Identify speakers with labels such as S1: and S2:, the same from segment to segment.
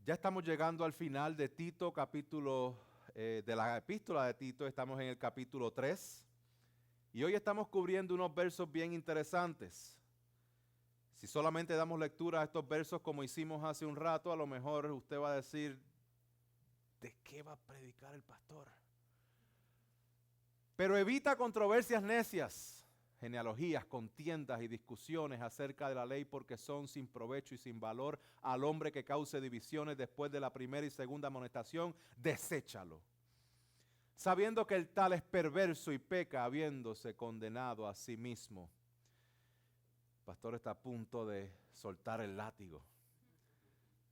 S1: Ya estamos llegando al final de Tito, de la epístola de Tito. Estamos en el capítulo 3 y hoy estamos cubriendo unos versos bien interesantes. Si solamente damos lectura a estos versos como hicimos hace un rato, a lo mejor usted va a decir, ¿de qué va a predicar el pastor? Pero evita controversias necias, genealogías, contiendas y discusiones acerca de la ley, porque son sin provecho y sin valor al hombre que cause divisiones después de la primera y segunda amonestación. Deséchalo, sabiendo que el tal es perverso y peca, habiéndose condenado a sí mismo. El pastor está a punto de soltar el látigo,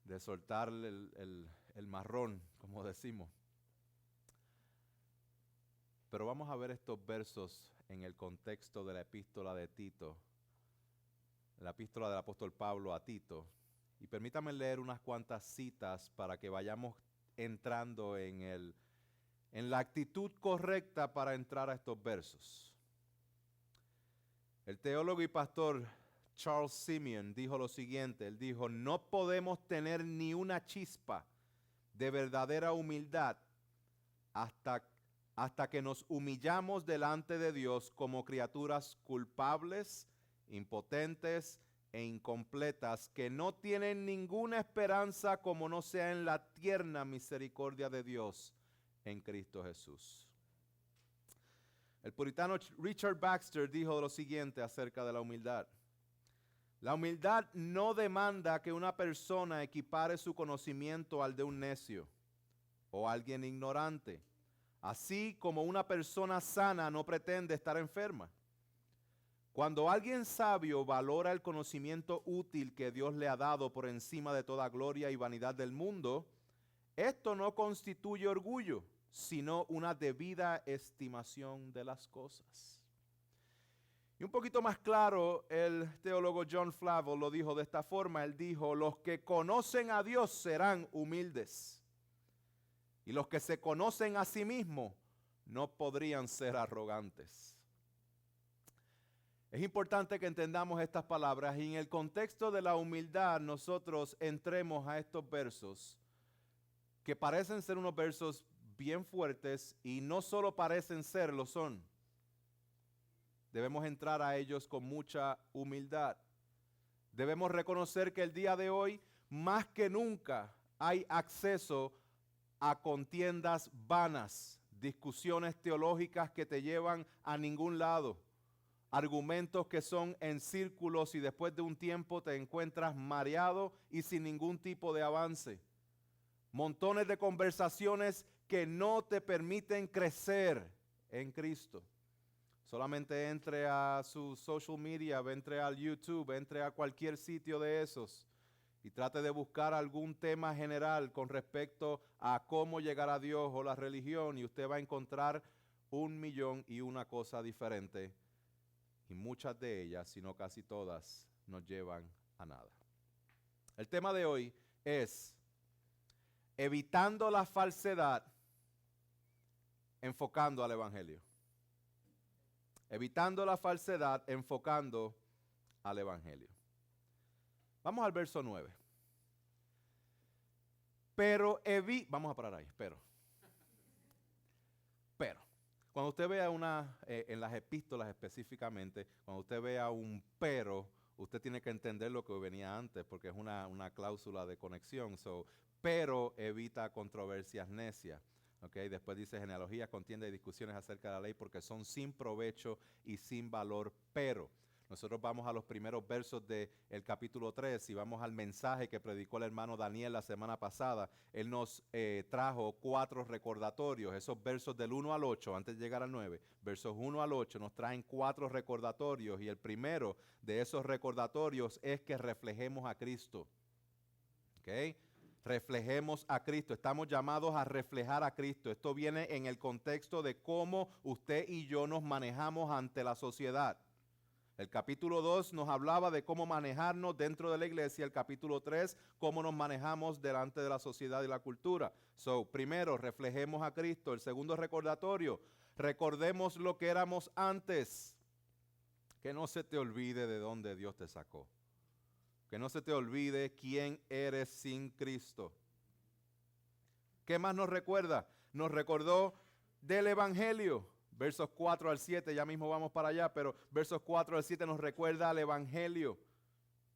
S1: de soltar el marrón, como decimos. Pero vamos a ver estos versos en el contexto de la epístola de Tito, la epístola del apóstol Pablo a Tito. Y permítame leer unas cuantas citas para que vayamos entrando en la actitud correcta para entrar a estos versos. El teólogo y pastor Charles Simeon dijo lo siguiente, él dijo: no podemos tener ni una chispa de verdadera humildad hasta que nos humillamos delante de Dios como criaturas culpables, impotentes e incompletas, que no tienen ninguna esperanza como no sea en la tierna misericordia de Dios en Cristo Jesús. El puritano Richard Baxter dijo lo siguiente acerca de la humildad: la humildad no demanda que una persona equipare su conocimiento al de un necio o alguien ignorante, así como una persona sana no pretende estar enferma. Cuando alguien sabio valora el conocimiento útil que Dios le ha dado por encima de toda gloria y vanidad del mundo, esto no constituye orgullo, sino una debida estimación de las cosas. Y un poquito más claro, el teólogo John Flavel lo dijo de esta forma. Él dijo: los que conocen a Dios serán humildes, y los que se conocen a sí mismos no podrían ser arrogantes. Es importante que entendamos estas palabras y en el contexto de la humildad nosotros entremos a estos versos que parecen ser unos versos bien fuertes y no solo parecen ser, lo son. Debemos entrar a ellos con mucha humildad. Debemos reconocer que el día de hoy, más que nunca, hay acceso a contiendas vanas, discusiones teológicas que te llevan a ningún lado, argumentos que son en círculos y después de un tiempo te encuentras mareado y sin ningún tipo de avance. Montones de conversaciones que no te permiten crecer en Cristo. Solamente entre a su social media, entre al YouTube, entre a cualquier sitio de esos y trate de buscar algún tema general con respecto a cómo llegar a Dios o la religión y usted va a encontrar 1,000,001 cosas diferentes y muchas de ellas, si no casi todas, no llevan a nada. El tema de hoy es evitando la falsedad, enfocando al Evangelio. Evitando la falsedad, enfocando al Evangelio. Vamos al verso 9. Vamos a parar ahí, pero. Cuando usted vea en las epístolas específicamente, cuando usted vea un pero, usted tiene que entender lo que venía antes, porque es una cláusula de conexión. Pero evita controversias necias. Okay, después dice genealogías, contiendas y discusiones acerca de la ley porque son sin provecho y sin valor. Pero nosotros vamos a los primeros versos del capítulo 3 y vamos al mensaje que predicó el hermano Daniel la semana pasada. Él nos trajo 4 recordatorios, esos versos del 1 al 8, antes de llegar al 9, versos 1 al 8 nos traen 4 recordatorios y el primero de esos recordatorios es que reflejemos a Cristo. ¿Ok? Reflejemos a Cristo, estamos llamados a reflejar a Cristo. Esto viene en el contexto de cómo usted y yo nos manejamos ante la sociedad. El capítulo 2 nos hablaba de cómo manejarnos dentro de la iglesia, el capítulo 3, cómo nos manejamos delante de la sociedad y la cultura. Primero, reflejemos a Cristo. El segundo recordatorio, recordemos lo que éramos antes. Que no se te olvide de dónde Dios te sacó. Que no se te olvide quién eres sin Cristo. ¿Qué más nos recuerda? Nos recordó del Evangelio. Versos 4 al 7, ya mismo vamos para allá, pero versos 4 al 7 nos recuerda al Evangelio.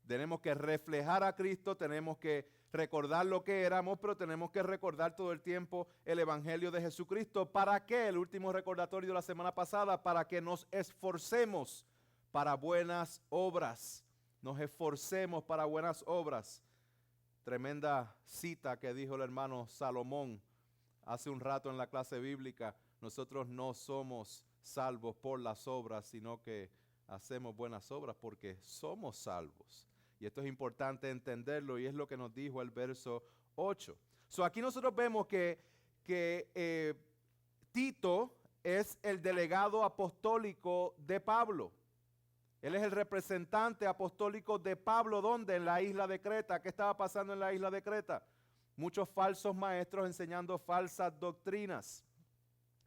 S1: Tenemos que reflejar a Cristo, tenemos que recordar lo que éramos, pero tenemos que recordar todo el tiempo el Evangelio de Jesucristo. ¿Para qué? El último recordatorio de la semana pasada, para que nos esforcemos para buenas obras. Nos esforcemos para buenas obras. Tremenda cita que dijo el hermano Salomón hace un rato en la clase bíblica. Nosotros no somos salvos por las obras, sino que hacemos buenas obras porque somos salvos. Y esto es importante entenderlo y es lo que nos dijo el verso 8. Aquí nosotros vemos que Tito es el delegado apostólico de Pablo. Él es el representante apostólico de Pablo. ¿Dónde? En la isla de Creta. ¿Qué estaba pasando en la isla de Creta? Muchos falsos maestros enseñando falsas doctrinas.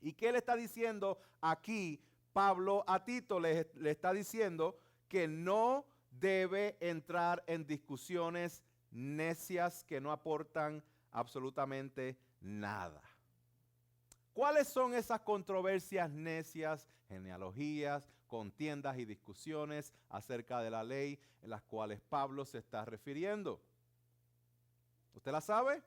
S1: ¿Y qué le está diciendo aquí Pablo a Tito? Le está diciendo que no debe entrar en discusiones necias que no aportan absolutamente nada. ¿Cuáles son esas controversias necias, genealogías, contiendas y discusiones acerca de la ley en las cuales Pablo se está refiriendo? ¿Usted las sabe?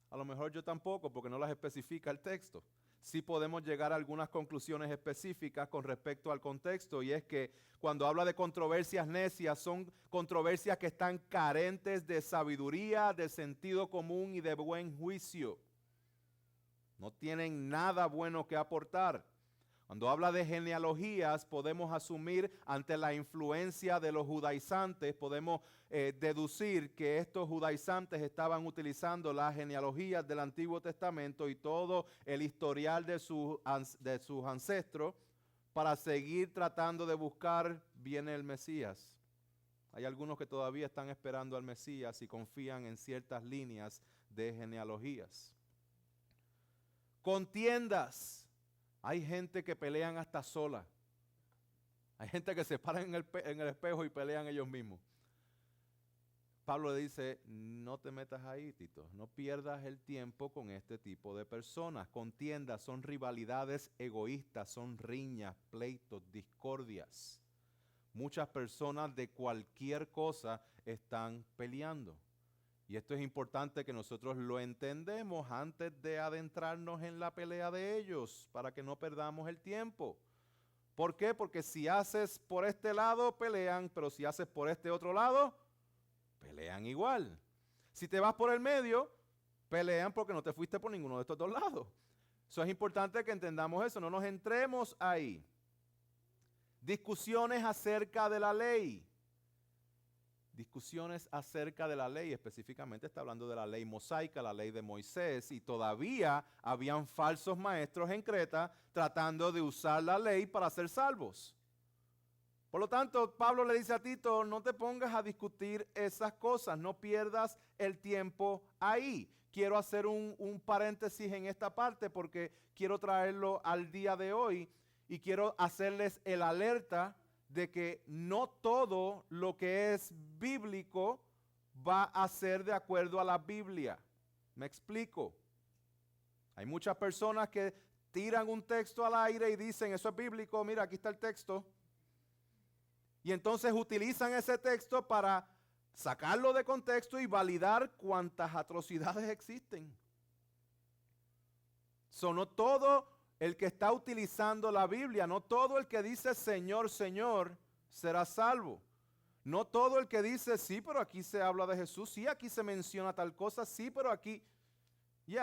S1: A lo mejor yo tampoco, porque no las especifica el texto. Sí podemos llegar a algunas conclusiones específicas con respecto al contexto, y es que cuando habla de controversias necias, son controversias que están carentes de sabiduría, de sentido común y de buen juicio. No tienen nada bueno que aportar. Cuando habla de genealogías, podemos asumir ante la influencia de los judaizantes, podemos deducir que estos judaizantes estaban utilizando las genealogías del Antiguo Testamento y todo el historial de sus ancestros para seguir tratando de buscar viene el Mesías. Hay algunos que todavía están esperando al Mesías y confían en ciertas líneas de genealogías. Contiendas. Hay gente que pelean hasta sola. Hay gente que se paran en el espejo y pelean ellos mismos. Pablo le dice, no te metas ahí, Tito. No pierdas el tiempo con este tipo de personas. Contiendas son rivalidades egoístas, son riñas, pleitos, discordias. Muchas personas de cualquier cosa están peleando. Y esto es importante que nosotros lo entendemos antes de adentrarnos en la pelea de ellos, para que no perdamos el tiempo. ¿Por qué? Porque si haces por este lado, pelean, pero si haces por este otro lado, pelean igual. Si te vas por el medio, pelean porque no te fuiste por ninguno de estos dos lados. Eso es importante que entendamos eso, no nos entremos ahí. Discusiones acerca de la ley. Discusiones acerca de la ley, específicamente está hablando de la ley mosaica, la ley de Moisés, y todavía habían falsos maestros en Creta tratando de usar la ley para ser salvos. Por lo tanto, Pablo le dice a Tito, no te pongas a discutir esas cosas, no pierdas el tiempo ahí. Quiero hacer un paréntesis en esta parte porque quiero traerlo al día de hoy y quiero hacerles el alerta de que no todo lo que es bíblico va a ser de acuerdo a la Biblia. ¿Me explico? Hay muchas personas que tiran un texto al aire y dicen, eso es bíblico, mira, aquí está el texto. Y entonces utilizan ese texto para sacarlo de contexto y validar cuantas atrocidades existen. No todo el que está utilizando la Biblia, no todo el que dice Señor, Señor, será salvo. No todo el que dice, sí, pero aquí se habla de Jesús, sí, aquí se menciona tal cosa, sí, pero aquí...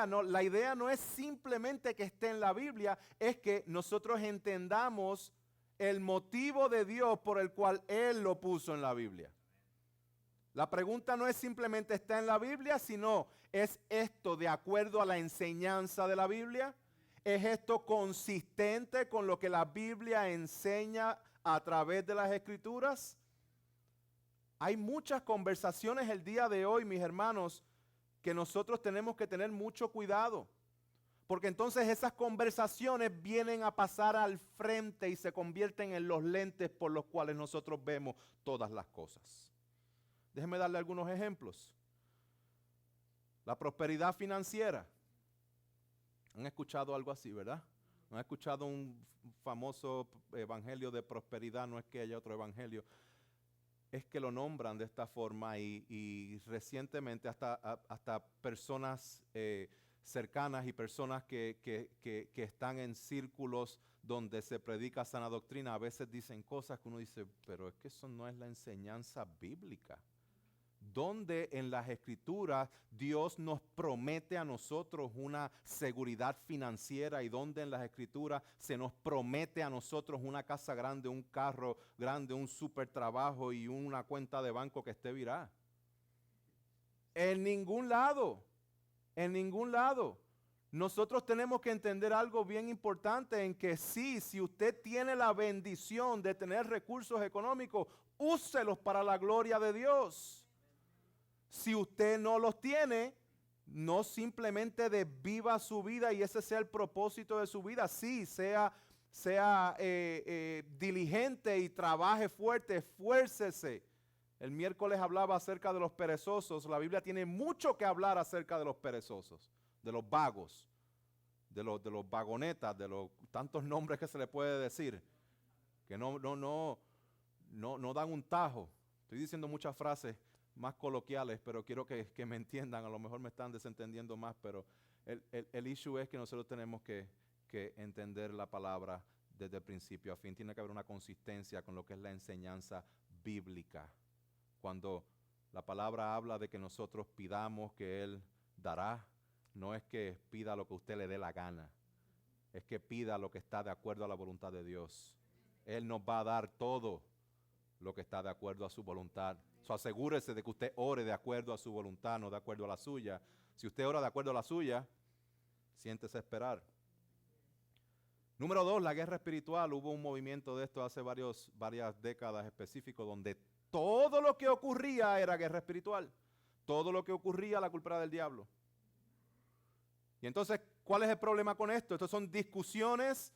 S1: no, la idea no es simplemente que esté en la Biblia, es que nosotros entendamos el motivo de Dios por el cual Él lo puso en la Biblia. La pregunta no es simplemente está en la Biblia, sino ¿es esto de acuerdo a la enseñanza de la Biblia? ¿Es esto consistente con lo que la Biblia enseña a través de las Escrituras? Hay muchas conversaciones el día de hoy, mis hermanos, que nosotros tenemos que tener mucho cuidado. Porque entonces esas conversaciones vienen a pasar al frente y se convierten en los lentes por los cuales nosotros vemos todas las cosas. Déjenme darle algunos ejemplos. La prosperidad financiera. ¿Han escuchado algo así, verdad? ¿No han escuchado un famoso evangelio de prosperidad? No es que haya otro evangelio. Es que lo nombran de esta forma y recientemente hasta personas cercanas y personas que están en círculos donde se predica sana doctrina, a veces dicen cosas que uno dice, pero es que eso no es la enseñanza bíblica. Donde en las Escrituras Dios nos promete a nosotros una seguridad financiera y donde en las Escrituras se nos promete a nosotros una casa grande, un carro grande, un super trabajo y una cuenta de banco que esté virada. En ningún lado, en ningún lado. Nosotros tenemos que entender algo bien importante en que sí, si usted tiene la bendición de tener recursos económicos, úselos para la gloria de Dios. Si usted no los tiene, no simplemente desviva su vida y ese sea el propósito de su vida. Sí, sea diligente y trabaje fuerte, esfuércese. El miércoles hablaba acerca de los perezosos. La Biblia tiene mucho que hablar acerca de los perezosos, de los vagos, de los vagonetas, de los tantos nombres que se le puede decir, que no dan un tajo. Estoy diciendo muchas frases más coloquiales, pero quiero que me entiendan. A lo mejor me están desentendiendo más, pero el issue es que nosotros tenemos que entender la palabra desde el principio a fin. Tiene que haber una consistencia con lo que es la enseñanza bíblica. Cuando la palabra habla de que nosotros pidamos que Él dará, no es que pida lo que usted le dé la gana, es que pida lo que está de acuerdo a la voluntad de Dios. Él nos va a dar todo lo que está de acuerdo a su voluntad. So, asegúrese de que usted ore de acuerdo a su voluntad, no de acuerdo a la suya. Si usted ora de acuerdo a la suya, siéntese a esperar. Número 2, la guerra espiritual. Hubo un movimiento de esto hace varias décadas específicos donde todo lo que ocurría era guerra espiritual. Todo lo que ocurría, la culpa era del diablo. Y entonces, ¿cuál es el problema con esto? Estas son discusiones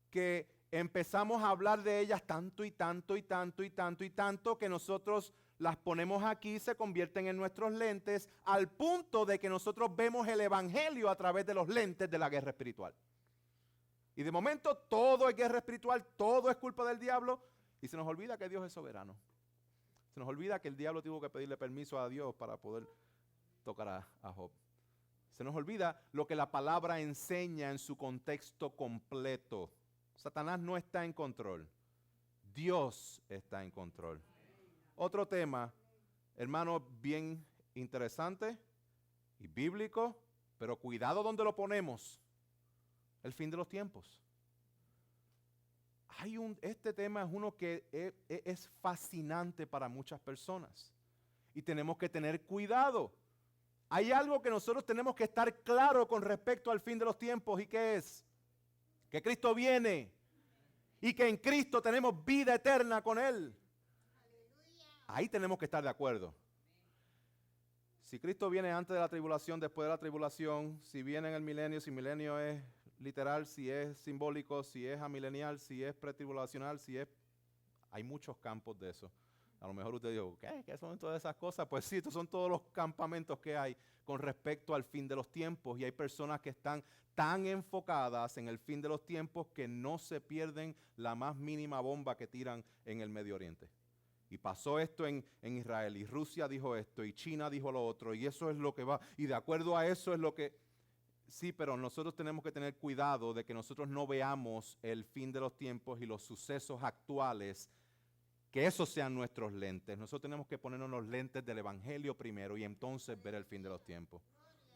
S1: que empezamos a hablar de ellas tanto y tanto y tanto y tanto y tanto que nosotros las ponemos aquí, se convierten en nuestros lentes al punto de que nosotros vemos el evangelio a través de los lentes de la guerra espiritual. Y de momento todo es guerra espiritual, todo es culpa del diablo y se nos olvida que Dios es soberano. Se nos olvida que el diablo tuvo que pedirle permiso a Dios para poder tocar a Job. Se nos olvida lo que la palabra enseña en su contexto completo. Satanás no está en control. Dios está en control. Otro tema, hermano, bien interesante y bíblico, pero cuidado donde lo ponemos. El fin de los tiempos. Este tema es uno que es fascinante para muchas personas. Y tenemos que tener cuidado. Hay algo que nosotros tenemos que estar claro con respecto al fin de los tiempos. ¿Y qué es? Que Cristo viene. Y que en Cristo tenemos vida eterna con Él. Ahí tenemos que estar de acuerdo. Si Cristo viene antes de la tribulación, después de la tribulación, si viene en el milenio, si milenio es literal, si es simbólico, si es amilenial, si es pretribulacional, hay muchos campos de eso. A lo mejor usted dice, ¿qué son todas esas cosas? Pues sí, estos son todos los campamentos que hay con respecto al fin de los tiempos. Y hay personas que están tan enfocadas en el fin de los tiempos que no se pierden la más mínima bomba que tiran en el Medio Oriente. Y pasó esto en Israel, y Rusia dijo esto, y China dijo lo otro, y eso es lo que va. Y de acuerdo a eso es lo que... Sí, pero nosotros tenemos que tener cuidado de que nosotros no veamos el fin de los tiempos y los sucesos actuales, que esos sean nuestros lentes. Nosotros tenemos que ponernos los lentes del Evangelio primero y entonces ver el fin de los tiempos.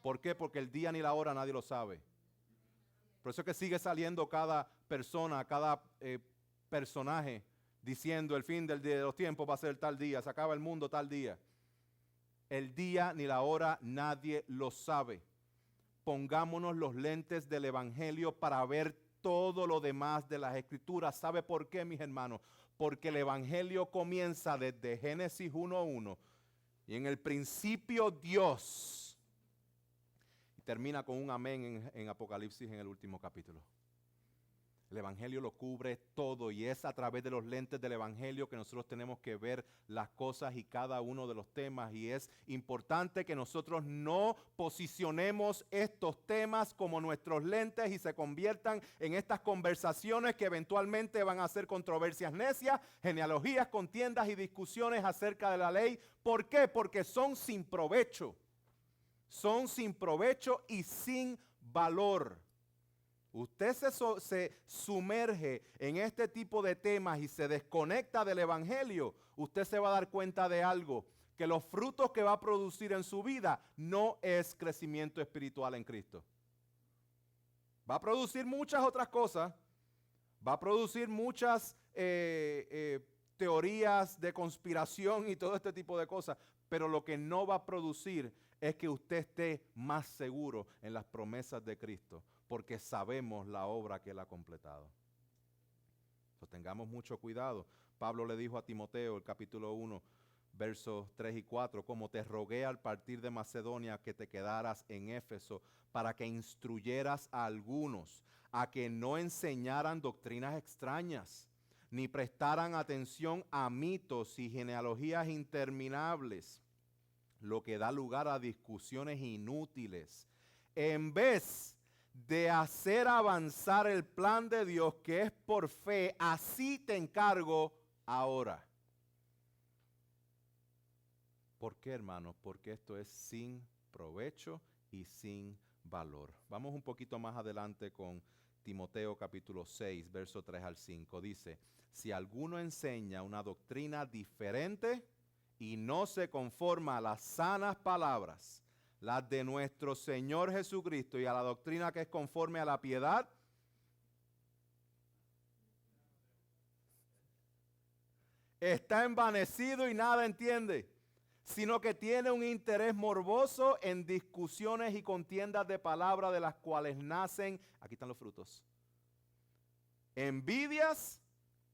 S1: ¿Por qué? Porque el día ni la hora nadie lo sabe. Por eso es que sigue saliendo cada persona, cada personaje diciendo el fin de los tiempos va a ser tal día, se acaba el mundo tal día. El día ni la hora nadie lo sabe. Pongámonos los lentes del Evangelio para ver todo lo demás de las Escrituras. ¿Sabe por qué, mis hermanos? Porque el Evangelio comienza desde Génesis 1:1 y en el principio Dios, y termina con un amén en Apocalipsis en el último capítulo. El Evangelio lo cubre todo y es a través de los lentes del Evangelio que nosotros tenemos que ver las cosas y cada uno de los temas. Y es importante que nosotros no posicionemos estos temas como nuestros lentes y se conviertan en estas conversaciones que eventualmente van a ser controversias necias, genealogías, contiendas y discusiones acerca de la ley. ¿Por qué? Porque son sin provecho. Son sin provecho y sin valor. Usted se sumerge en este tipo de temas y se desconecta del Evangelio, usted se va a dar cuenta de algo, que los frutos que va a producir en su vida no es crecimiento espiritual en Cristo. Va a producir muchas otras cosas, va a producir muchas teorías de conspiración y todo este tipo de cosas, pero lo que no va a producir es que usted esté más seguro en las promesas de Cristo, porque sabemos la obra que Él ha completado. Entonces, tengamos mucho cuidado. Pablo le dijo a Timoteo, el capítulo 1, versos 3 y 4, como te rogué al partir de Macedonia que te quedaras en Éfeso para que instruyeras a algunos a que no enseñaran doctrinas extrañas, ni prestaran atención a mitos y genealogías interminables, lo que da lugar a discusiones inútiles, en vez de hacer avanzar el plan de Dios que es por fe. Así te encargo ahora. ¿Por qué, hermanos? Porque esto es sin provecho y sin valor. Vamos un poquito más adelante con Timoteo capítulo 6, verso 3 al 5. Dice, si alguno enseña una doctrina diferente y no se conforma a las sanas palabras, las de nuestro Señor Jesucristo, y a la doctrina que es conforme a la piedad, está envanecido y nada entiende, sino que tiene un interés morboso en discusiones y contiendas de palabra, de las cuales nacen, aquí están los frutos, envidias,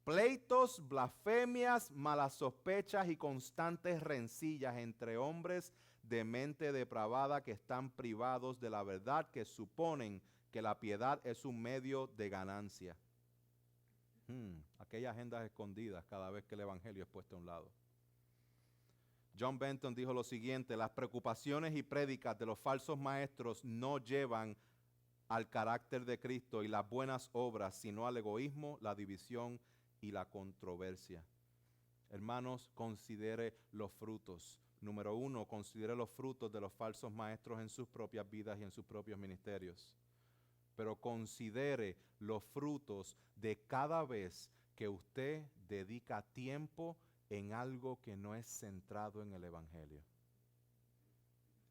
S1: pleitos, blasfemias, malas sospechas y constantes rencillas entre hombres de mente depravada que están privados de la verdad, que suponen que la piedad es un medio de ganancia. Aquellas agendas escondidas cada vez que el Evangelio es puesto a un lado. John Benton dijo lo siguiente: las preocupaciones y prédicas de los falsos maestros no llevan al carácter de Cristo y las buenas obras, sino al egoísmo, la división y la controversia. Hermanos, considere los frutos. Número 1, considere los frutos de los falsos maestros en sus propias vidas y en sus propios ministerios. Pero considere los frutos de cada vez que usted dedica tiempo en algo que no es centrado en el Evangelio.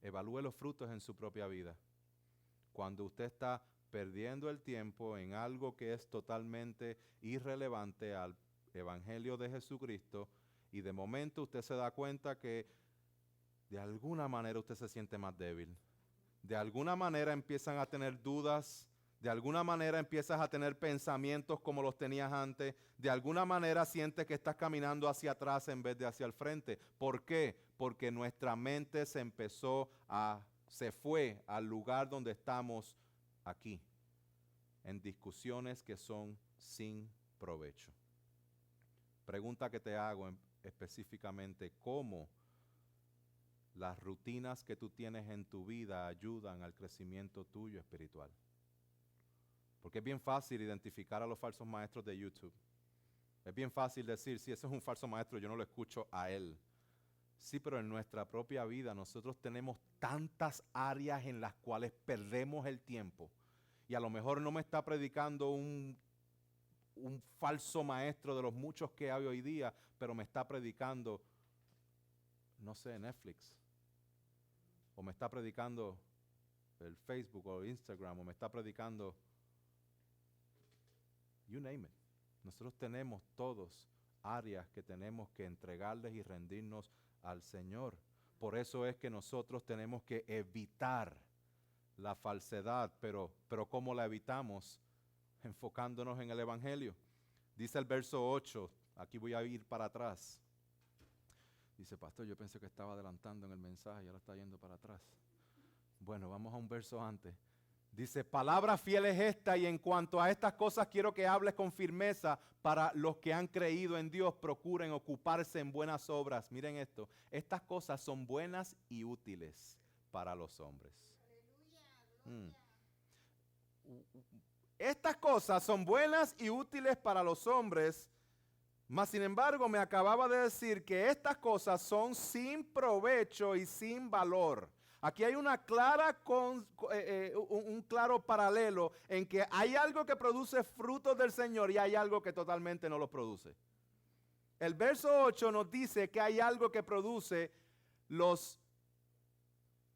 S1: Evalúe los frutos en su propia vida. Cuando usted está perdiendo el tiempo en algo que es totalmente irrelevante al Evangelio de Jesucristo, y de momento usted se da cuenta que de alguna manera usted se siente más débil. De alguna manera empiezan a tener dudas, de alguna manera empiezas a tener pensamientos como los tenías antes, de alguna manera sientes que estás caminando hacia atrás en vez de hacia el frente. ¿Por qué? Porque nuestra mente se fue al lugar donde estamos aquí, en discusiones que son sin provecho. Pregunta que te hago específicamente: ¿cómo las rutinas que tú tienes en tu vida ayudan al crecimiento tuyo espiritual? Porque es bien fácil identificar a los falsos maestros de YouTube. Es bien fácil decir, si ese es un falso maestro, yo no lo escucho a él. Sí, pero en nuestra propia vida nosotros tenemos tantas áreas en las cuales perdemos el tiempo. Y a lo mejor no me está predicando un falso maestro de los muchos que hay hoy día, pero me está predicando, no sé, Netflix. O me está predicando el Facebook o Instagram, o me está predicando, you name it. Nosotros tenemos todos áreas que tenemos que entregarles y rendirnos al Señor. Por eso es que nosotros tenemos que evitar la falsedad, pero ¿cómo la evitamos? Enfocándonos en el Evangelio. Dice el verso 8, aquí voy a ir para atrás. Dice, pastor, yo pensé que estaba adelantando en el mensaje y ahora está yendo para atrás. Bueno, vamos a un verso antes. Dice, palabra fiel es esta, y en cuanto a estas cosas quiero que hables con firmeza para los que han creído en Dios, procuren ocuparse en buenas obras. Miren esto, estas cosas son buenas y útiles para los hombres. Mm. Estas cosas son buenas y útiles para los hombres, mas sin embargo me acababa de decir que estas cosas son sin provecho y sin valor. Aquí hay un claro paralelo en que hay algo que produce frutos del Señor y hay algo que totalmente no los produce. El verso 8 nos dice que hay algo que produce las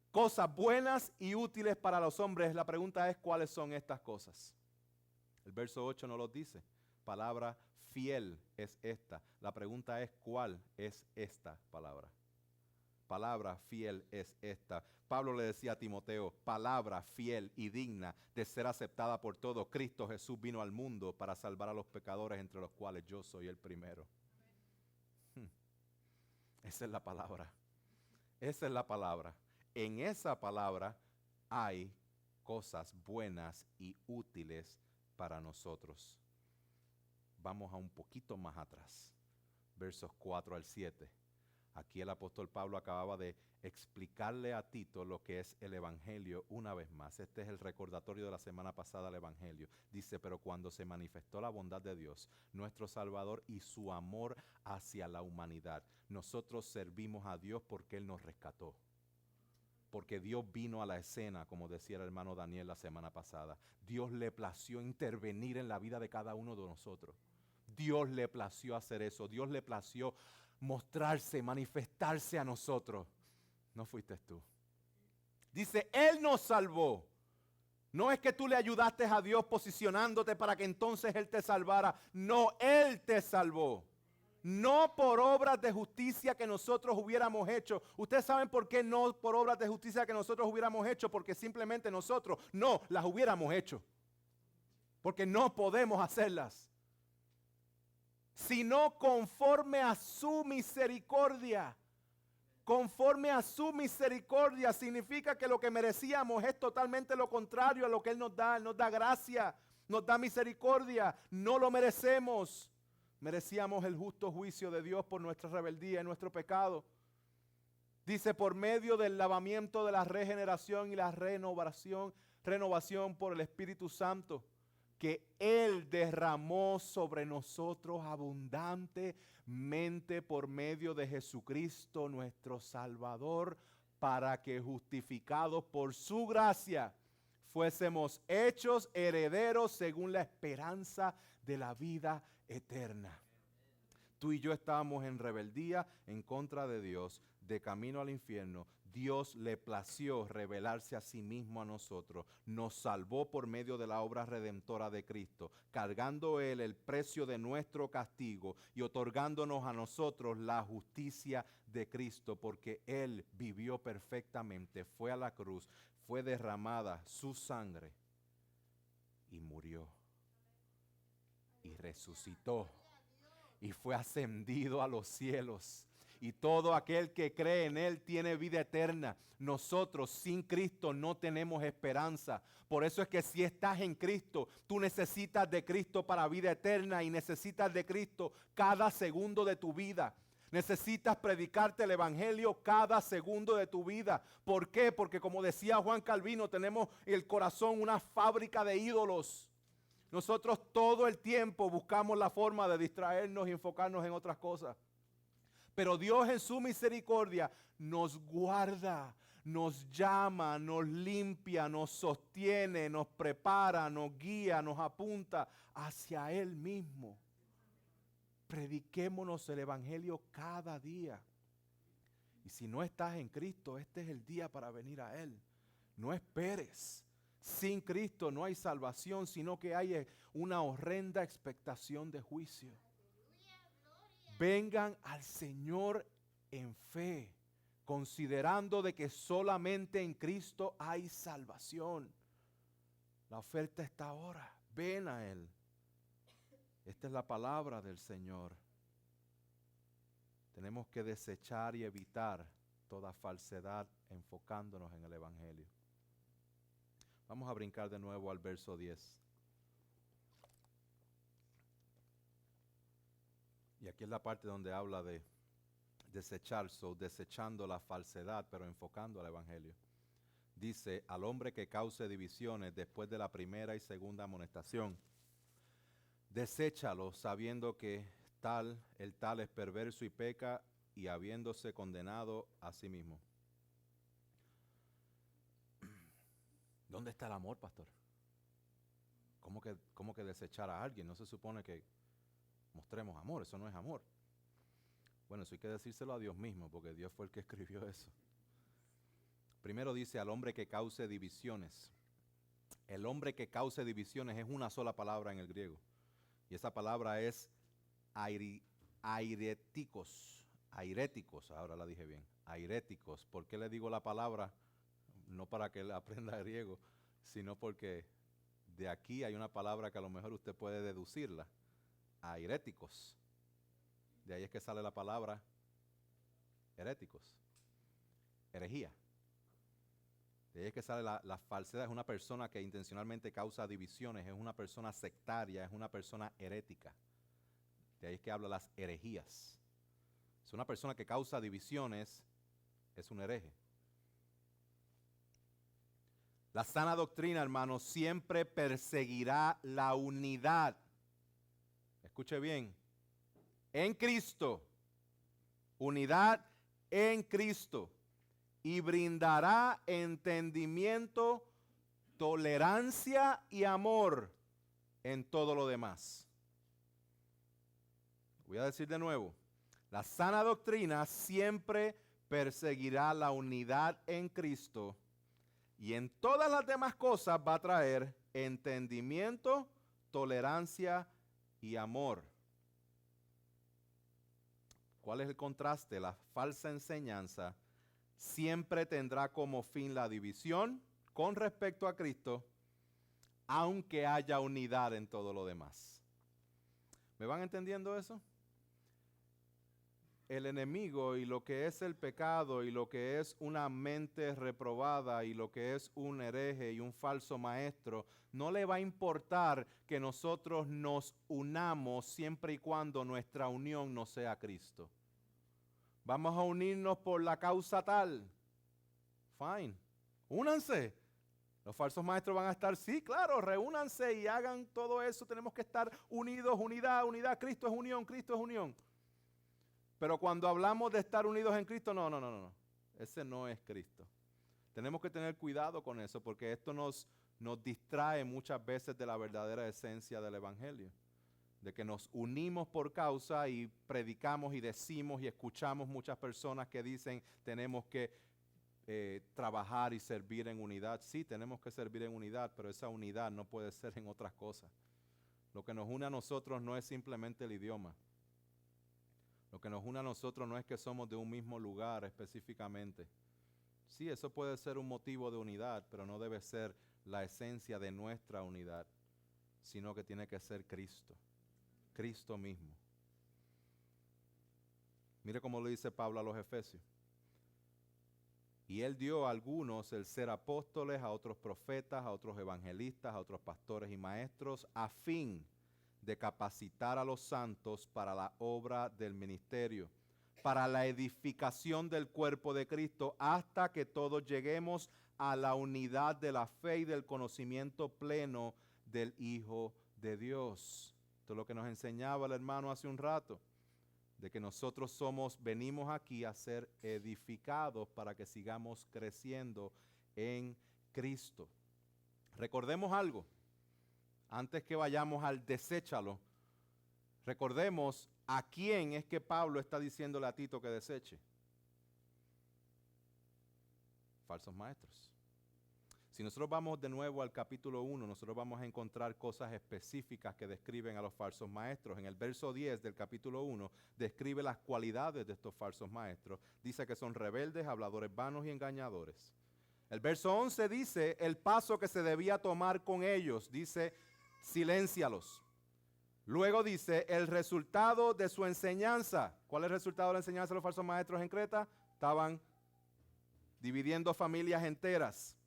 S1: cosas buenas y útiles para los hombres. La pregunta es, ¿cuáles son estas cosas? El verso 8 no los dice. Palabra fiel es esta. La pregunta es, ¿cuál es esta palabra? Palabra fiel es esta. Pablo le decía a Timoteo, palabra fiel y digna de ser aceptada por todos. Cristo Jesús vino al mundo para salvar a los pecadores, entre los cuales yo soy el primero. Esa es la palabra. Esa es la palabra. En esa palabra hay cosas buenas y útiles para nosotros. Vamos a un poquito más atrás. Versos 4 al 7. Aquí el apóstol Pablo acababa de explicarle a Tito lo que es el Evangelio una vez más. Este es el recordatorio de la semana pasada del Evangelio. Dice, pero cuando se manifestó la bondad de Dios, nuestro Salvador, y su amor hacia la humanidad, nosotros servimos a Dios porque Él nos rescató. Porque Dios vino a la escena, como decía el hermano Daniel la semana pasada. Dios le plació intervenir en la vida de cada uno de nosotros. Dios le plació hacer eso. Dios le plació mostrarse, manifestarse a nosotros. No fuiste tú. Dice, Él nos salvó. No es que tú le ayudaste a Dios posicionándote para que entonces Él te salvara. No, Él te salvó. No por obras de justicia que nosotros hubiéramos hecho. ¿Ustedes saben por qué no por obras de justicia que nosotros hubiéramos hecho? Porque simplemente nosotros no las hubiéramos hecho. Porque no podemos hacerlas. Sino conforme a su misericordia. Conforme a su misericordia significa que lo que merecíamos es totalmente lo contrario a lo que Él nos da. Él nos da gracia, nos da misericordia. No lo merecemos. Merecíamos el justo juicio de Dios por nuestra rebeldía y nuestro pecado. Dice, por medio del lavamiento de la regeneración y la renovación por el Espíritu Santo, que Él derramó sobre nosotros abundantemente por medio de Jesucristo nuestro Salvador, para que justificados por su gracia fuésemos hechos herederos según la esperanza de la vida eterna. Tú y yo estábamos en rebeldía en contra de Dios, de camino al infierno. Dios le plació revelarse a sí mismo a nosotros. Nos salvó por medio de la obra redentora de Cristo, cargando Él el precio de nuestro castigo y otorgándonos a nosotros la justicia de Cristo, porque Él vivió perfectamente, fue a la cruz, fue derramada su sangre y murió y resucitó y fue ascendido a los cielos. Y todo aquel que cree en Él tiene vida eterna. Nosotros sin Cristo no tenemos esperanza. Por eso es que si estás en Cristo, tú necesitas de Cristo para vida eterna y necesitas de Cristo cada segundo de tu vida. Necesitas predicarte el Evangelio cada segundo de tu vida. ¿Por qué? Porque como decía Juan Calvino, tenemos el corazón una fábrica de ídolos. Nosotros todo el tiempo buscamos la forma de distraernos y enfocarnos en otras cosas. Pero Dios en su misericordia nos guarda, nos llama, nos limpia, nos sostiene, nos prepara, nos guía, nos apunta hacia Él mismo. Prediquémonos el Evangelio cada día. Y si no estás en Cristo, este es el día para venir a Él. No esperes. Sin Cristo no hay salvación, sino que hay una horrenda expectación de juicio. Vengan al Señor en fe, considerando de que solamente en Cristo hay salvación. La oferta está ahora. Ven a Él. Esta es la palabra del Señor. Tenemos que desechar y evitar toda falsedad enfocándonos en el Evangelio. Vamos a brincar de nuevo al verso 10. Y aquí es la parte donde habla de desechar, desechando la falsedad, pero enfocando al evangelio. Dice, al hombre que cause divisiones después de la primera y segunda amonestación, deséchalo sabiendo que el tal es perverso y peca, y habiéndose condenado a sí mismo. ¿Dónde está el amor, pastor? ¿Cómo que desechar a alguien? No se supone que mostremos amor, eso no es amor. Bueno, eso hay que decírselo a Dios mismo, porque Dios fue el que escribió eso. Primero dice al hombre que cause divisiones. El hombre que cause divisiones es una sola palabra en el griego. Y esa palabra es airéticos. Airéticos, ahora la dije bien. Airéticos. ¿Por qué le digo la palabra? No para que él aprenda griego, sino porque de aquí hay una palabra que a lo mejor usted puede deducirla. Airéticos. De ahí es que sale la palabra heréticos. Herejía. De ahí es que sale la falsedad. Es una persona que intencionalmente causa divisiones, es una persona sectaria, es una persona herética. De ahí es que habla las herejías. Es una persona que causa divisiones, es un hereje. La sana doctrina, hermanos, siempre perseguirá la unidad. Escuche bien. En Cristo. Unidad en Cristo. Y brindará entendimiento, tolerancia y amor en todo lo demás. Voy a decir de nuevo. La sana doctrina siempre perseguirá la unidad en Cristo. Y en todas las demás cosas va a traer entendimiento, tolerancia y amor. ¿Cuál es el contraste? La falsa enseñanza siempre tendrá como fin la división con respecto a Cristo, aunque haya unidad en todo lo demás. ¿Me van entendiendo eso? El enemigo y lo que es el pecado y lo que es una mente reprobada y lo que es un hereje y un falso maestro, no le va a importar que nosotros nos unamos siempre y cuando nuestra unión no sea Cristo. Vamos a unirnos por la causa tal. Fine. Únanse. Los falsos maestros van a estar, sí, claro, reúnanse y hagan todo eso. Tenemos que estar unidos, unidad, unidad. Cristo es unión, Cristo es unión. Pero cuando hablamos de estar unidos en Cristo, no. Ese no es Cristo. Tenemos que tener cuidado con eso porque esto nos distrae muchas veces de la verdadera esencia del Evangelio. De que nos unimos por causa y predicamos y decimos y escuchamos muchas personas que dicen tenemos que trabajar y servir en unidad. Sí, tenemos que servir en unidad, pero esa unidad no puede ser en otras cosas. Lo que nos une a nosotros no es simplemente el idioma. Lo que nos une a nosotros no es que somos de un mismo lugar específicamente. Sí, eso puede ser un motivo de unidad, pero no debe ser la esencia de nuestra unidad, sino que tiene que ser Cristo. Cristo mismo. Mire cómo lo dice Pablo a los Efesios. Y él dio a algunos el ser apóstoles, a otros profetas, a otros evangelistas, a otros pastores y maestros, a fin de capacitar a los santos para la obra del ministerio, para la edificación del cuerpo de Cristo, hasta que todos lleguemos a la unidad de la fe y del conocimiento pleno del Hijo de Dios. Esto es lo que nos enseñaba el hermano hace un rato, de que nosotros venimos aquí a ser edificados para que sigamos creciendo en Cristo. Recordemos algo. Antes que vayamos al deséchalo, recordemos a quién es que Pablo está diciéndole a Tito que deseche. Falsos maestros. Si nosotros vamos de nuevo al capítulo 1, nosotros vamos a encontrar cosas específicas que describen a los falsos maestros. En el verso 10 del capítulo 1 describe las cualidades de estos falsos maestros. Dice que son rebeldes, habladores vanos y engañadores. El verso 11 dice el paso que se debía tomar con ellos. Dice, siléncialos. Luego dice el resultado de su enseñanza. ¿Cuál es el resultado de la enseñanza de los falsos maestros en Creta? Estaban dividiendo familias enteras.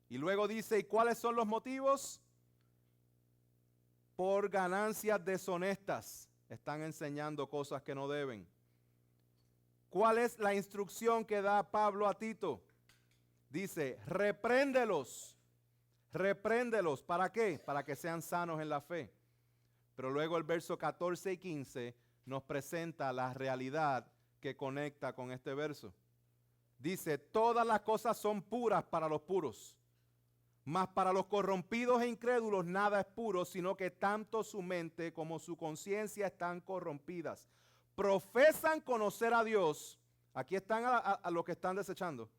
S1: Y luego dice, ¿y cuáles son los motivos? Por ganancias deshonestas. Están enseñando cosas que no deben. ¿Cuál es la instrucción que da Pablo a Tito? Dice, repréndelos. Repréndelos. ¿Para qué? Para que sean sanos en la fe. Pero luego el verso 14 y 15 nos presenta la realidad que conecta con este verso. Dice, todas las cosas son puras para los puros, mas para los corrompidos e incrédulos nada es puro, sino que tanto su mente como su conciencia están corrompidas. Profesan conocer a Dios. Aquí están a los que están desechando.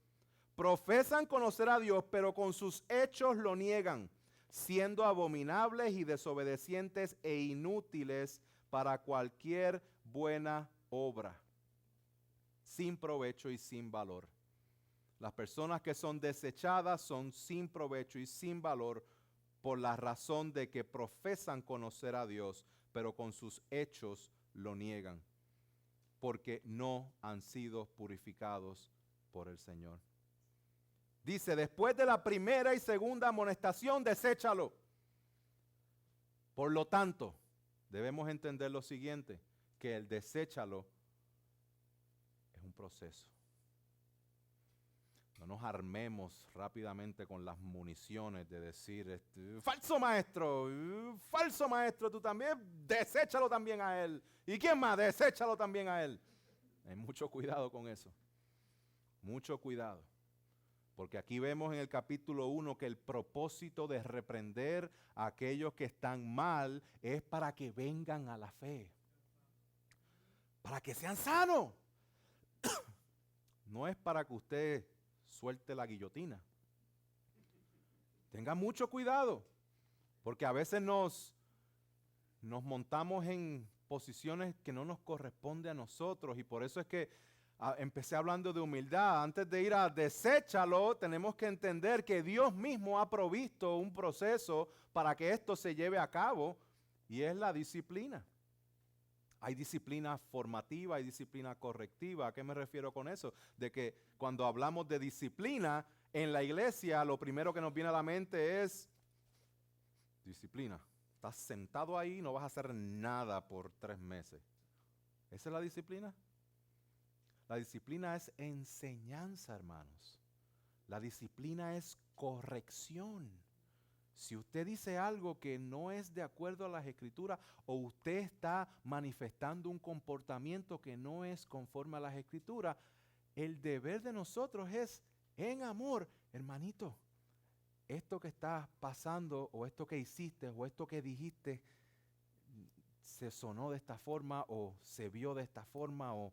S1: Profesan conocer a Dios, pero con sus hechos lo niegan, siendo abominables y desobedecientes e inútiles para cualquier buena obra, sin provecho y sin valor. Las personas que son desechadas son sin provecho y sin valor por la razón de que profesan conocer a Dios, pero con sus hechos lo niegan, porque no han sido purificados por el Señor. Dice, después de la primera y segunda amonestación, deséchalo. Por lo tanto, debemos entender lo siguiente, que el deséchalo es un proceso. No nos armemos rápidamente con las municiones de decir, falso maestro tú también, deséchalo también a él. ¿Y quién más? Deséchalo también a él. Hay mucho cuidado con eso. Mucho cuidado. Porque aquí vemos en el capítulo 1 que el propósito de reprender a aquellos que están mal es para que vengan a la fe. Para que sean sanos. No es para que usted suelte la guillotina. Tenga mucho cuidado. Porque a veces nos montamos en posiciones que no nos corresponde a nosotros. Y por eso es que empecé hablando de humildad. Antes de ir a deséchalo, tenemos que entender que Dios mismo ha provisto un proceso para que esto se lleve a cabo, y es la disciplina. Hay disciplina formativa, hay disciplina correctiva. ¿A qué me refiero con eso? De que cuando hablamos de disciplina en la iglesia, lo primero que nos viene a la mente es disciplina. Estás sentado ahí y no vas a hacer nada por 3 meses. ¿Esa es la disciplina? La disciplina es enseñanza, hermanos. La disciplina es corrección. Si usted dice algo que no es de acuerdo a las Escrituras, o usted está manifestando un comportamiento que no es conforme a las Escrituras, el deber de nosotros es, en amor, hermanito, esto que está pasando, o esto que hiciste, o esto que dijiste, se sonó de esta forma, o se vio de esta forma, o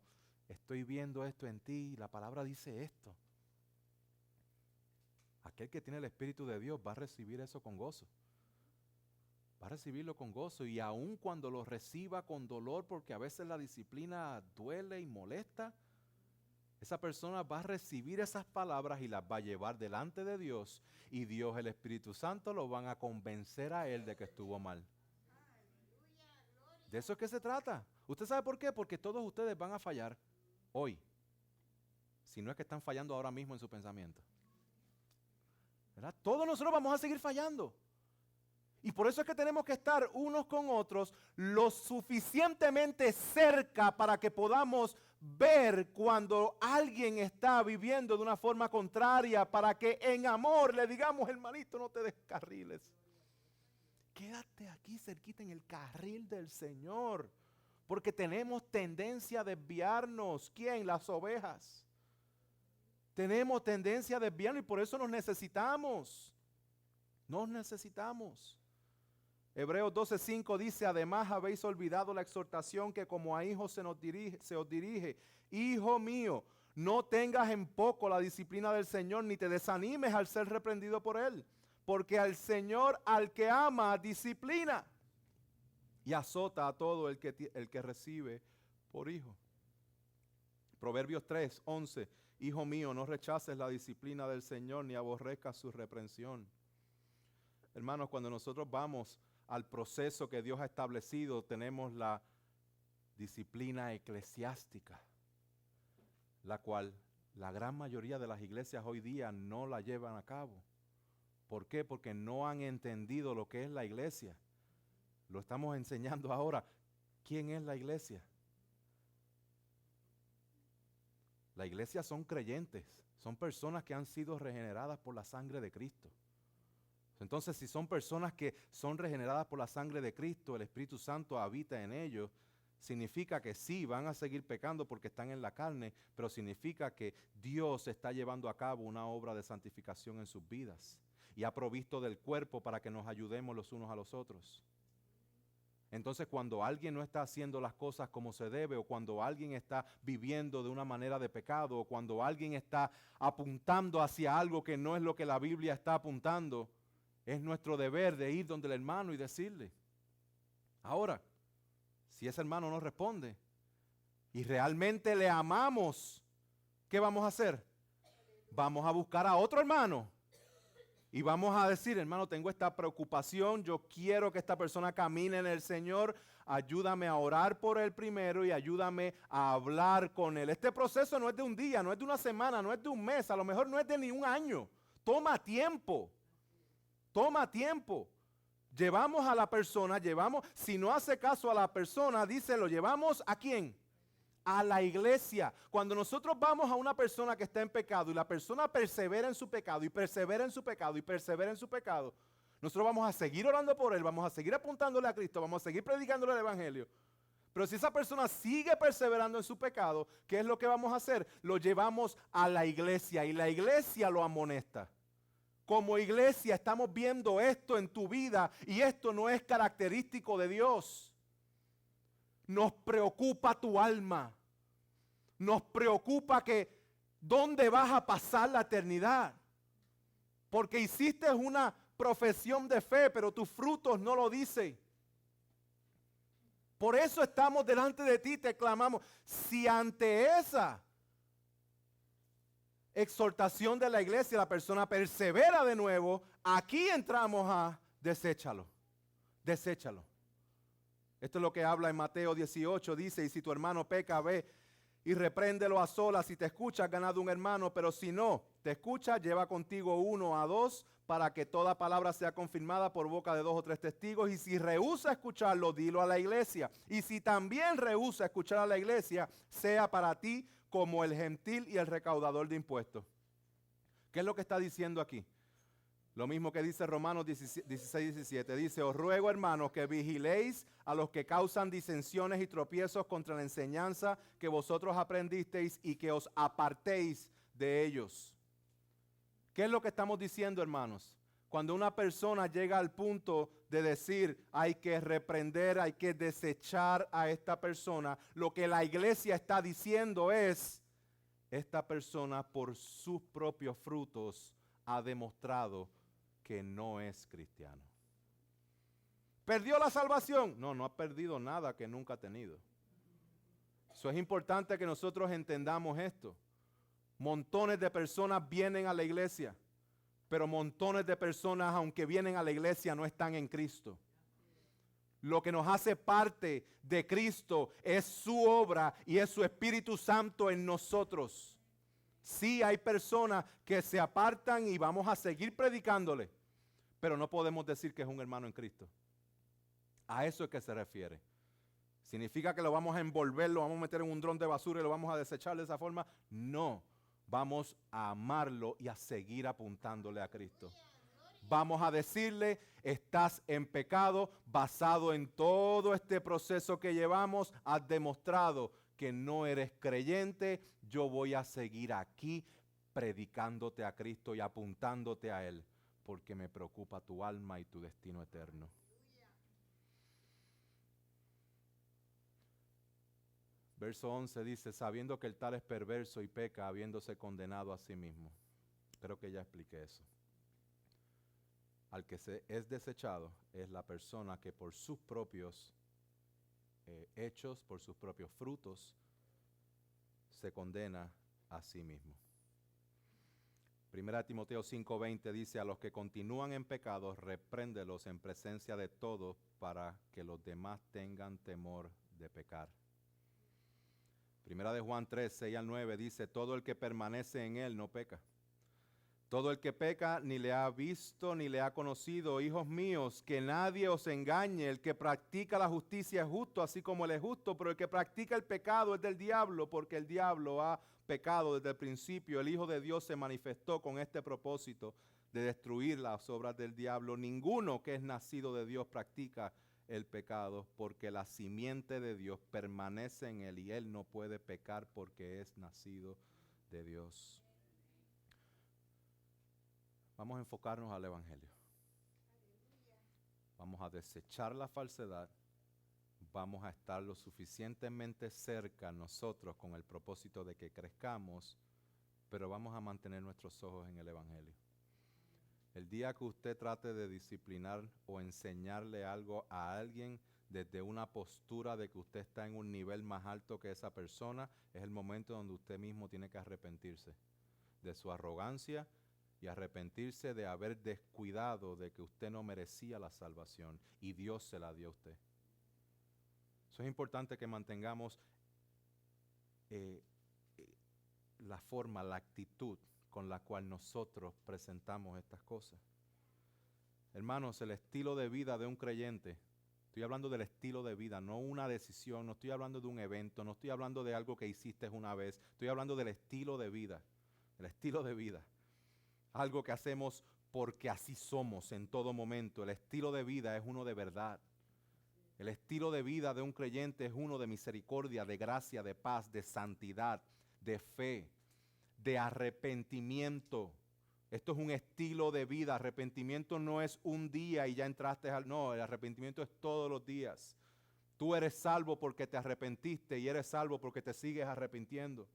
S1: estoy viendo esto en ti, y la palabra dice esto. Aquel que tiene el Espíritu de Dios va a recibir eso con gozo. Va a recibirlo con gozo, y aun cuando lo reciba con dolor, porque a veces la disciplina duele y molesta, esa persona va a recibir esas palabras y las va a llevar delante de Dios, y Dios, el Espíritu Santo, lo van a convencer a él de que estuvo mal. De eso es que se trata. ¿Usted sabe por qué? Porque todos ustedes van a fallar hoy, si no es que están fallando ahora mismo en su pensamiento. ¿Verdad? Todos nosotros vamos a seguir fallando. Y por eso es que tenemos que estar unos con otros lo suficientemente cerca para que podamos ver cuando alguien está viviendo de una forma contraria, para que en amor le digamos, hermanito, no te descarriles. Quédate aquí cerquita en el carril del Señor, porque tenemos tendencia a desviarnos. ¿Quién? Las ovejas. Tenemos tendencia a desviarnos, y por eso nos necesitamos. Nos necesitamos. Hebreos 12:5 dice, además habéis olvidado la exhortación que como a hijos se os dirige. Hijo mío, no tengas en poco la disciplina del Señor, ni te desanimes al ser reprendido por Él. Porque al Señor, al que ama, disciplina y azota a todo el que recibe por hijo. Proverbios 3:11, hijo mío, no rechaces la disciplina del Señor, ni aborrezcas su reprensión. Hermanos, cuando nosotros vamos al proceso que Dios ha establecido, tenemos la disciplina eclesiástica, la cual la gran mayoría de las iglesias hoy día no la llevan a cabo. ¿Por qué? Porque no han entendido lo que es la iglesia. Lo estamos enseñando ahora. ¿Quién es la iglesia? La iglesia son creyentes, son personas que han sido regeneradas por la sangre de Cristo. Entonces, si son personas que son regeneradas por la sangre de Cristo, el Espíritu Santo habita en ellos, significa que sí, van a seguir pecando porque están en la carne, pero significa que Dios está llevando a cabo una obra de santificación en sus vidas y ha provisto del cuerpo para que nos ayudemos los unos a los otros. Entonces, cuando alguien no está haciendo las cosas como se debe, o cuando alguien está viviendo de una manera de pecado, o cuando alguien está apuntando hacia algo que no es lo que la Biblia está apuntando, es nuestro deber de ir donde el hermano y decirle. Ahora, si ese hermano no responde y realmente le amamos, ¿qué vamos a hacer? Vamos a buscar a otro hermano y vamos a decir, hermano, tengo esta preocupación, yo quiero que esta persona camine en el Señor, ayúdame a orar por él primero y ayúdame a hablar con él. Este proceso no es de un día, no es de una semana, no es de un mes, a lo mejor no es de ni un año. Toma tiempo, toma tiempo. Llevamos a la persona, si no hace caso a la persona, dice, lo llevamos ¿a quién? A la iglesia. Cuando nosotros vamos a una persona que está en pecado y la persona persevera en su pecado y persevera en su pecado y persevera en su pecado, nosotros vamos a seguir orando por él, vamos a seguir apuntándole a Cristo, vamos a seguir predicándole el evangelio. Pero si esa persona sigue perseverando en su pecado, ¿qué es lo que vamos a hacer? Lo llevamos a la iglesia y la iglesia lo amonesta. Como iglesia estamos viendo esto en tu vida y esto no es característico de Dios. Nos preocupa tu alma. Nos preocupa que dónde vas a pasar la eternidad. Porque hiciste una profesión de fe, pero tus frutos no lo dicen. Por eso estamos delante de ti, te clamamos. Si ante esa exhortación de la iglesia la persona persevera de nuevo, aquí entramos a deséchalo. Deséchalo. Esto es lo que habla en Mateo 18, dice, y si tu hermano peca, ve y repréndelo a solas. Si te escucha, has ganado un hermano, pero si no te escucha, lleva contigo 1 a 2 para que toda palabra sea confirmada por boca de 2 o 3 testigos. Y si rehúsa escucharlo, dilo a la iglesia. Y si también rehúsa escuchar a la iglesia, sea para ti como el gentil y el recaudador de impuestos. ¿Qué es lo que está diciendo aquí? Lo mismo que dice Romanos 16:17. Dice, os ruego, hermanos, que vigiléis a los que causan disensiones y tropiezos contra la enseñanza que vosotros aprendisteis y que os apartéis de ellos. ¿Qué es lo que estamos diciendo, hermanos? Cuando una persona llega al punto de decir, hay que reprender, hay que desechar a esta persona, lo que la iglesia está diciendo es, esta persona por sus propios frutos ha demostrado que no es cristiano. ¿Perdió la salvación? No, no ha perdido nada que nunca ha tenido. Eso es importante que nosotros entendamos esto. Montones de personas vienen a la iglesia, pero montones de personas, aunque vienen a la iglesia, no están en Cristo. Lo que nos hace parte de Cristo es su obra y es su Espíritu Santo en nosotros. Sí, hay personas que se apartan y vamos a seguir predicándole, pero no podemos decir que es un hermano en Cristo. A eso es que se refiere. ¿Significa que lo vamos a envolver, lo vamos a meter en un dron de basura y lo vamos a desechar de esa forma? No, vamos a amarlo y a seguir apuntándole a Cristo. Vamos a decirle, estás en pecado, basado en todo este proceso que llevamos, has demostrado que no eres creyente, yo voy a seguir aquí predicándote a Cristo y apuntándote a Él, porque me preocupa tu alma y tu destino eterno. Verso 11 dice, sabiendo que el tal es perverso y peca, habiéndose condenado a sí mismo. Creo que ya expliqué eso. Al que es desechado es la persona que por sus propios hechos, por sus propios frutos, se condena a sí mismo. 1 Timoteo 5:20 dice, a los que continúan en pecados, repréndelos en presencia de todos para que los demás tengan temor de pecar. 1 de Juan 3:6-9 dice, todo el que permanece en él no peca. Todo el que peca ni le ha visto ni le ha conocido. Hijos míos, que nadie os engañe. El que practica la justicia es justo, así como él es justo, pero el que practica el pecado es del diablo, porque el diablo ha pecado desde el principio. El Hijo de Dios se manifestó con este propósito de destruir las obras del diablo. Ninguno que es nacido de Dios practica el pecado, porque la simiente de Dios permanece en él y él no puede pecar porque es nacido de Dios. Vamos a enfocarnos al Evangelio. Vamos a desechar la falsedad. Vamos a estar lo suficientemente cerca nosotros con el propósito de que crezcamos, pero vamos a mantener nuestros ojos en el Evangelio. El día que usted trate de disciplinar o enseñarle algo a alguien desde una postura de que usted está en un nivel más alto que esa persona, es el momento donde usted mismo tiene que arrepentirse de su arrogancia y arrepentirse de haber descuidado de que usted no merecía la salvación y Dios se la dio a usted. Eso es importante que mantengamos la forma, la actitud con la cual nosotros presentamos estas cosas. Hermanos, el estilo de vida de un creyente, estoy hablando del estilo de vida, no una decisión, no estoy hablando de un evento, no estoy hablando de algo que hiciste una vez, estoy hablando del estilo de vida, el estilo de vida. Algo que hacemos porque así somos en todo momento. El estilo de vida es uno de verdad. El estilo de vida de un creyente es uno de misericordia, de gracia, de paz, de santidad, de fe, de arrepentimiento. Esto es un estilo de vida. Arrepentimiento no es un día y ya entraste al... No, el arrepentimiento es todos los días. Tú eres salvo porque te arrepentiste y eres salvo porque te sigues arrepintiendo.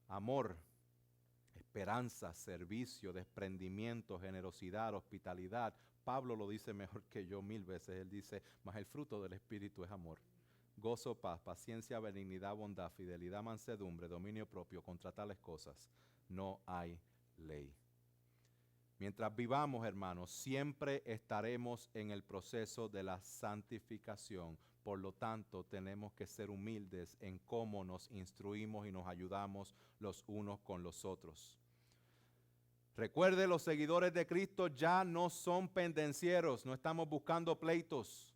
S1: Amor, esperanza, servicio, desprendimiento, generosidad, hospitalidad. Pablo lo dice mejor que yo 1000 veces. Él dice, mas el fruto del Espíritu es amor, gozo, paz, paciencia, benignidad, bondad, fidelidad, mansedumbre, dominio propio. Contra tales cosas no hay ley. Mientras vivamos, hermanos, siempre estaremos en el proceso de la santificación. Por lo tanto, tenemos que ser humildes en cómo nos instruimos y nos ayudamos los unos con los otros. Recuerde, los seguidores de Cristo ya no son pendencieros, no estamos buscando pleitos,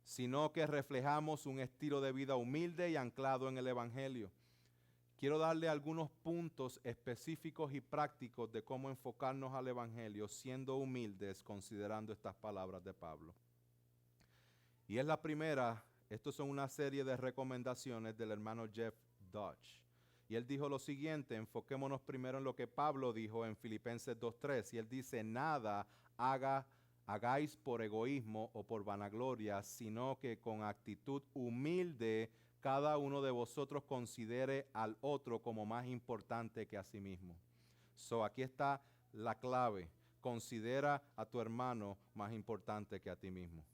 S1: sino que reflejamos un estilo de vida humilde y anclado en el Evangelio. Quiero darle algunos puntos específicos y prácticos de cómo enfocarnos al Evangelio siendo humildes considerando estas palabras de Pablo. Y es la primera, estos son una serie de recomendaciones del hermano Jeff Dodge. Y él dijo lo siguiente, enfoquémonos primero en lo que Pablo dijo en Filipenses 2:3. Y él dice, nada hagáis por egoísmo o por vanagloria, sino que con actitud humilde cada uno de vosotros considere al otro como más importante que a sí mismo. Aquí está la clave. Considera a tu hermano más importante que a ti mismo.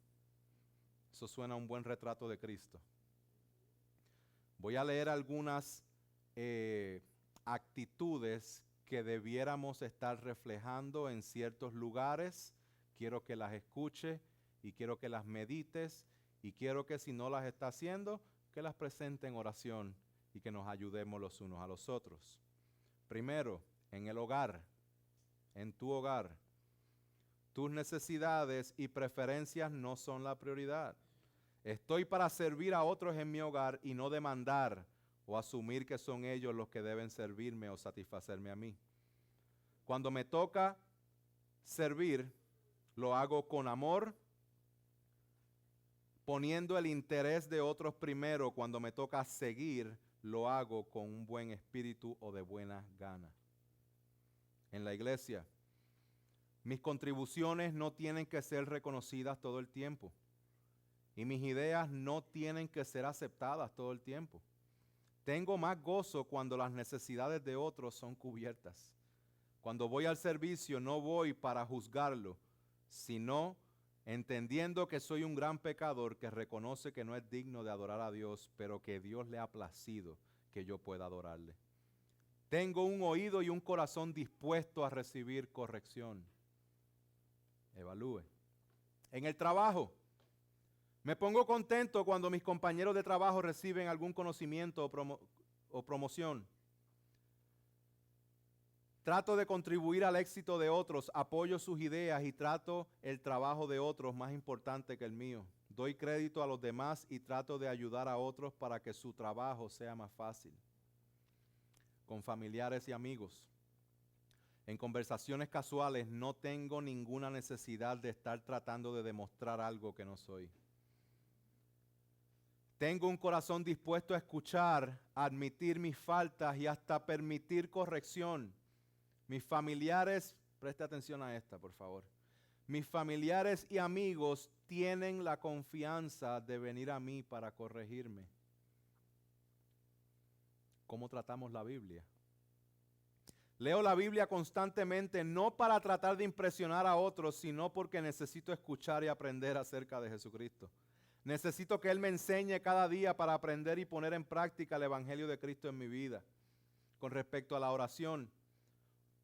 S1: Eso suena a un buen retrato de Cristo. Voy a leer algunas actitudes que debiéramos estar reflejando en ciertos lugares. Quiero que las escuche y quiero que las medites y quiero que si no las está haciendo, que las presente en oración y que nos ayudemos los unos a los otros. Primero, en el hogar, en tu hogar, tus necesidades y preferencias no son la prioridad. Estoy para servir a otros en mi hogar y no demandar o asumir que son ellos los que deben servirme o satisfacerme a mí. Cuando me toca servir, lo hago con amor, poniendo el interés de otros primero. Cuando me toca seguir, lo hago con un buen espíritu o de buena gana. En la iglesia, mis contribuciones no tienen que ser reconocidas todo el tiempo. Y mis ideas no tienen que ser aceptadas todo el tiempo. Tengo más gozo cuando las necesidades de otros son cubiertas. Cuando voy al servicio no voy para juzgarlo, sino entendiendo que soy un gran pecador que reconoce que no es digno de adorar a Dios, pero que Dios le ha placido que yo pueda adorarle. Tengo un oído y un corazón dispuesto a recibir corrección. Evalúe. En el trabajo, me pongo contento cuando mis compañeros de trabajo reciben algún conocimiento o promoción. Trato de contribuir al éxito de otros, apoyo sus ideas y trato el trabajo de otros más importante que el mío. Doy crédito a los demás y trato de ayudar a otros para que su trabajo sea más fácil. Con familiares y amigos. En conversaciones casuales no tengo ninguna necesidad de estar tratando de demostrar algo que no soy. Tengo un corazón dispuesto a escuchar, a admitir mis faltas y hasta permitir corrección. Mis familiares, preste atención a esta, por favor. Mis familiares y amigos tienen la confianza de venir a mí para corregirme. ¿Cómo tratamos la Biblia? Leo la Biblia constantemente, no para tratar de impresionar a otros, sino porque necesito escuchar y aprender acerca de Jesucristo. Necesito que Él me enseñe cada día para aprender y poner en práctica el Evangelio de Cristo en mi vida. Con respecto a la oración,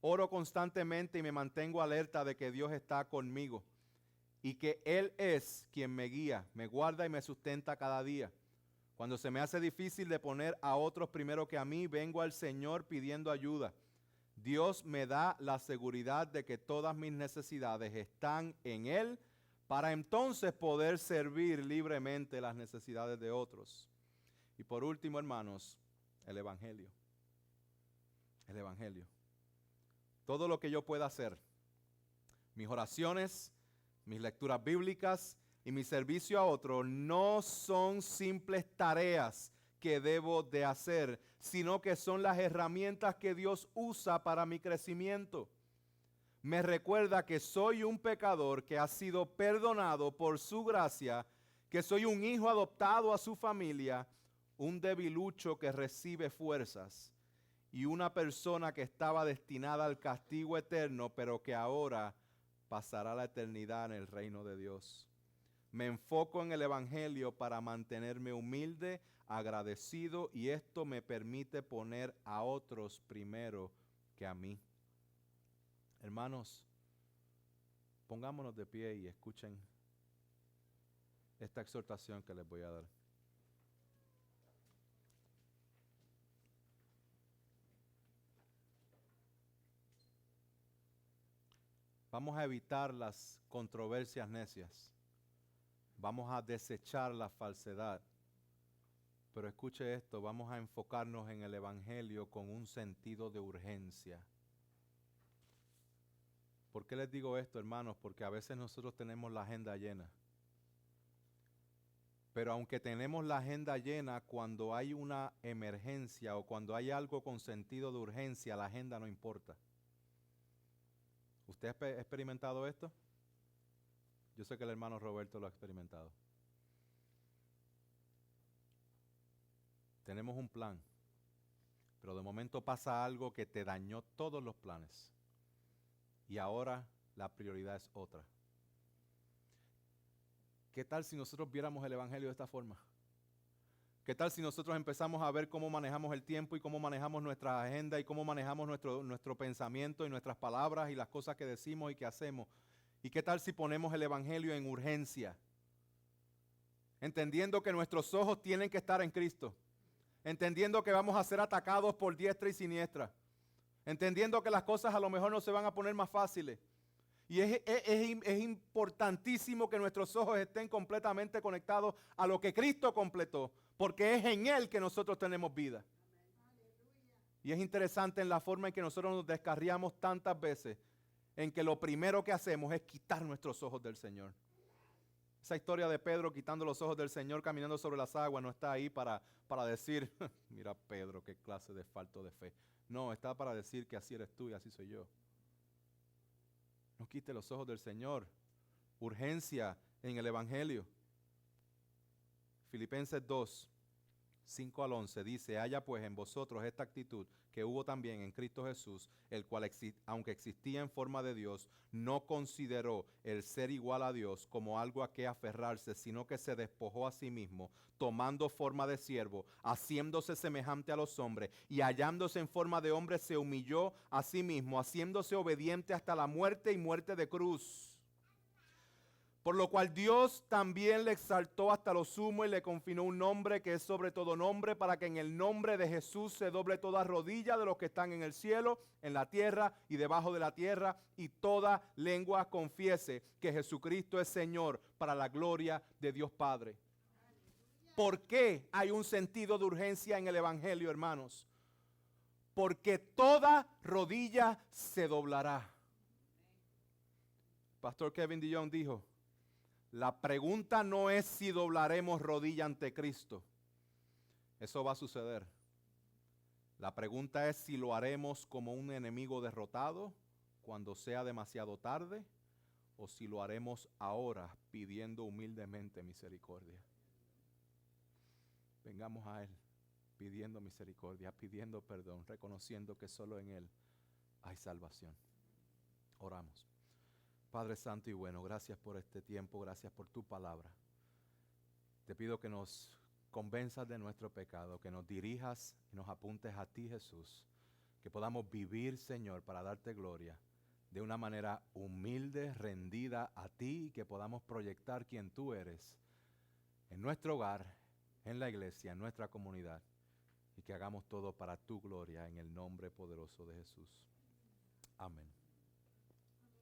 S1: oro constantemente y me mantengo alerta de que Dios está conmigo y que Él es quien me guía, me guarda y me sustenta cada día. Cuando se me hace difícil de poner a otros primero que a mí, vengo al Señor pidiendo ayuda. Dios me da la seguridad de que todas mis necesidades están en Él para entonces poder servir libremente las necesidades de otros. Y por último, hermanos, el Evangelio. El Evangelio. Todo lo que yo pueda hacer, mis oraciones, mis lecturas bíblicas y mi servicio a otros no son simples tareas que debo de hacer, sino que son las herramientas que Dios usa para mi crecimiento. Me recuerda que soy un pecador que ha sido perdonado por su gracia, que soy un hijo adoptado a su familia, un debilucho que recibe fuerzas y una persona que estaba destinada al castigo eterno, pero que ahora pasará la eternidad en el reino de Dios. Me enfoco en el Evangelio para mantenerme humilde, agradecido, y esto me permite poner a otros primero que a mí. Hermanos, pongámonos de pie y escuchen esta exhortación que les voy a dar. Vamos a evitar las controversias necias. Vamos a desechar la falsedad. Pero escuche esto, vamos a enfocarnos en el Evangelio con un sentido de urgencia. ¿Por qué les digo esto, hermanos? Porque a veces nosotros tenemos la agenda llena. Pero aunque tenemos la agenda llena, cuando hay una emergencia o cuando hay algo con sentido de urgencia, la agenda no importa. ¿Usted ha experimentado esto? Yo sé que el hermano Roberto lo ha experimentado. Tenemos un plan, pero de momento pasa algo que te dañó todos los planes. Y ahora la prioridad es otra. ¿Qué tal si nosotros viéramos el Evangelio de esta forma? ¿Qué tal si nosotros empezamos a ver cómo manejamos el tiempo y cómo manejamos nuestra agenda y cómo manejamos nuestro pensamiento y nuestras palabras y las cosas que decimos y que hacemos? ¿Y qué tal si ponemos el Evangelio en urgencia? Entendiendo que nuestros ojos tienen que estar en Cristo. Entendiendo que vamos a ser atacados por diestra y siniestra. Entendiendo que las cosas a lo mejor no se van a poner más fáciles. Y es importantísimo que nuestros ojos estén completamente conectados a lo que Cristo completó, porque es en Él que nosotros tenemos vida. Y es interesante en la forma en que nosotros nos descarriamos tantas veces, en que lo primero que hacemos es quitar nuestros ojos del Señor. Esa historia de Pedro quitando los ojos del Señor, caminando sobre las aguas, no está ahí para decir, mira Pedro, qué clase de falto de fe. No, está para decir que así eres tú y así soy yo. No quite los ojos del Señor. Urgencia en el Evangelio. Filipenses 2, 5 al 11 dice, haya pues en vosotros esta actitud que hubo también en Cristo Jesús, el cual aunque existía en forma de Dios, no consideró el ser igual a Dios como algo a que aferrarse, sino que se despojó a sí mismo, tomando forma de siervo, haciéndose semejante a los hombres, y hallándose en forma de hombre se humilló a sí mismo, haciéndose obediente hasta la muerte y muerte de cruz. Por lo cual Dios también le exaltó hasta lo sumo y le confinó un nombre que es sobre todo nombre, para que en el nombre de Jesús se doble toda rodilla de los que están en el cielo, en la tierra y debajo de la tierra, y toda lengua confiese que Jesucristo es Señor, para la gloria de Dios Padre. ¿Por qué hay un sentido de urgencia en el Evangelio, hermanos? Porque toda rodilla se doblará. Pastor Kevin DeYoung dijo: la pregunta no es si doblaremos rodilla ante Cristo. Eso va a suceder. La pregunta es si lo haremos como un enemigo derrotado cuando sea demasiado tarde, o si lo haremos ahora pidiendo humildemente misericordia. Vengamos a Él pidiendo misericordia, pidiendo perdón, reconociendo que solo en Él hay salvación. Oramos. Padre Santo y bueno, gracias por este tiempo, gracias por tu palabra. Te pido que nos convenzas de nuestro pecado, que nos dirijas y nos apuntes a ti, Jesús, que podamos vivir, Señor, para darte gloria de una manera humilde, rendida a ti, y que podamos proyectar quién tú eres en nuestro hogar, en la iglesia, en nuestra comunidad, y que hagamos todo para tu gloria en el nombre poderoso de Jesús. Amén.